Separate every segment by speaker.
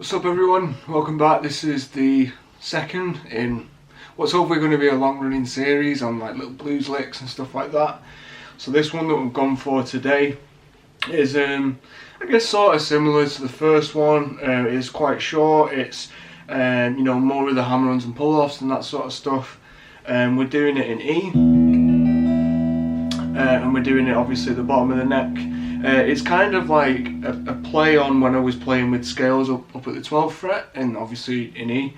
Speaker 1: What's up everyone, welcome back. This is the second in what's hopefully going to be a long running series on like little blues licks and stuff like that. So this one that we've gone for today is I guess sort of similar to the first one. It's quite short, it's you know, more of the hammer-ons and pull-offs and that sort of stuff. We're doing it in E, and we're doing it obviously at the bottom of the neck. It's kind of like a play on when I was playing with scales up at the 12th fret and obviously in E,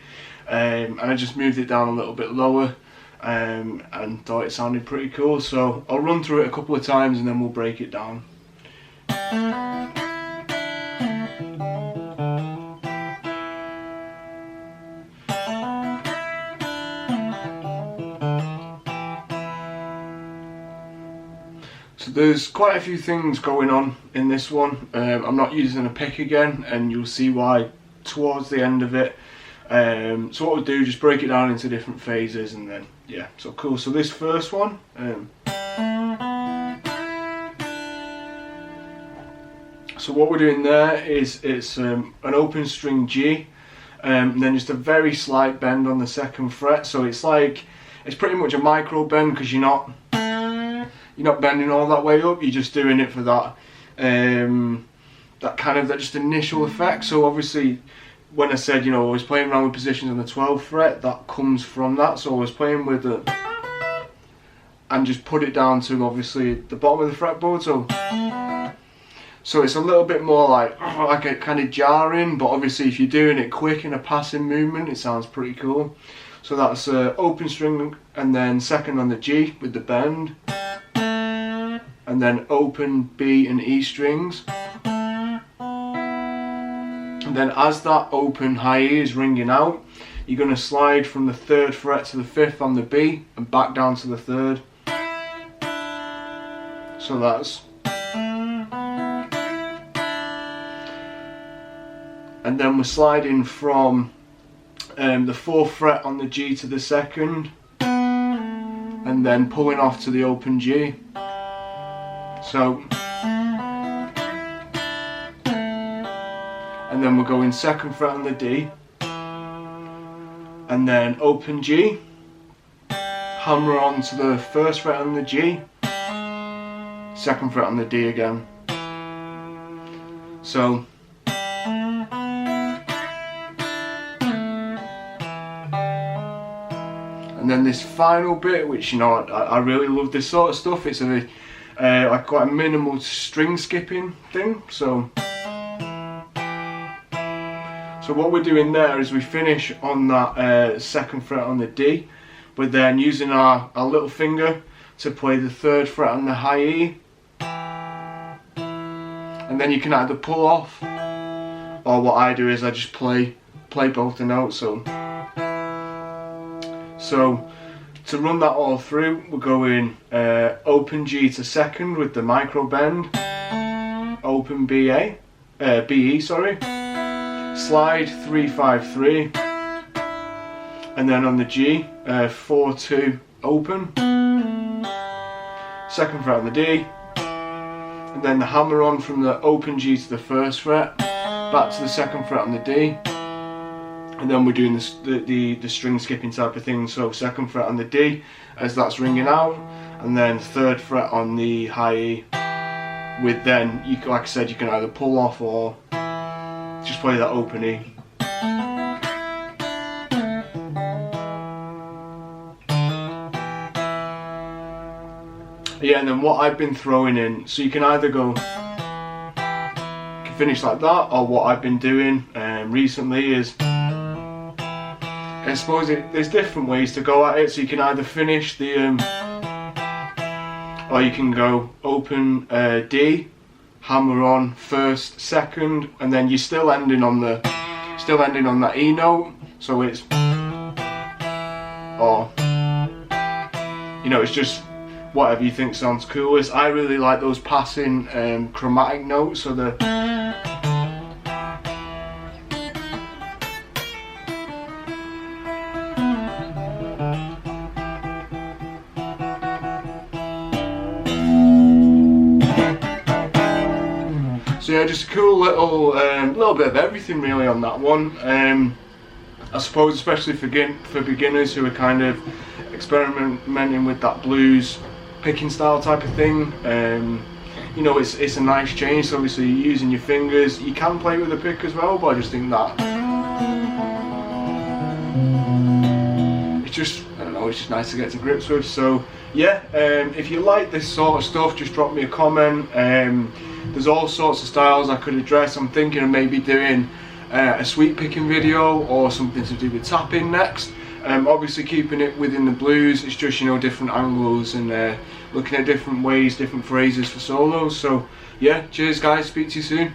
Speaker 1: and I just moved it down a little bit lower and thought it sounded pretty cool. So I'll run through it a couple of times and then we'll break it down. So there's quite a few things going on in this one. I'm not using a pick again, and you'll see why towards the end of it. So what we'll do, just break it down into different phases, and then yeah, so cool. So this first one, so what we're doing there is it's an open string G, and then just a very slight bend on the 2nd fret. So it's like, it's pretty much a micro bend because you're not bending all that way up, you're just doing it for that that kind of that just initial effect. So obviously when I said, you know, I was playing around with positions on the 12th fret, that comes from that. So I was playing with it and just put it down to obviously the bottom of the fretboard. So it's a little bit more like a kind of jarring, but obviously if you're doing it quick in a passing movement, it sounds pretty cool. So that's open string and then 2nd on the G with the bend, and then open B and E strings. And then as that open high E is ringing out, you're going to slide from the 3rd fret to the 5th on the B and back down to the 3rd. So that's, and then we're sliding from the 4th fret on the G to the 2nd, and then pulling off to the open G. So, and then we're going 2nd fret on the D, and then open G, hammer on to the 1st fret on the G, 2nd fret on the D again. So, and then this final bit, which, you know, I really love this sort of stuff. It's a like quite a minimal string skipping thing. So what we're doing there is we finish on that 2nd fret on the D, but then using our little finger to play the 3rd fret on the high E, and then you can either pull off, or what I do is I just play both the notes. So to run that all through, we're going open G to 2nd with the micro bend, open BE, sorry, slide 3-5-3, and then on the G, 4-2 open, 2nd fret on the D, and then the hammer on from the open G to the 1st fret, back to the 2nd fret on the D. And then we're doing this, the string skipping type of thing. So 2nd fret on the D as that's ringing out, and then 3rd fret on the high E. With then, like I said, you can either pull off or just play that open E. Yeah, and then what I've been throwing in, so you can either go, you can finish like that, or what I've been doing recently is, I suppose there's different ways to go at it. So you can either finish the, or you can go open D, hammer on 1st, 2nd, and then you're still ending on that E note. So it's, or, you know, it's just whatever you think sounds coolest. I really like those passing chromatic notes. So the, So yeah, just a cool little bit of everything really on that one. I suppose especially for beginners who are kind of experimenting with that blues picking style type of thing. You know, it's a nice change. So obviously you're using your fingers. You can play with a pick as well, but I just think that it's just, I don't know, it's just nice to get to grips with. So yeah, if you like this sort of stuff, just drop me a comment. There's all sorts of styles I could address. I'm thinking of maybe doing a sweep picking video or something to do with tapping next. Obviously keeping it within the blues, it's just, you know, different angles and looking at different ways, different phrases for solos. So yeah, cheers guys, speak to you soon.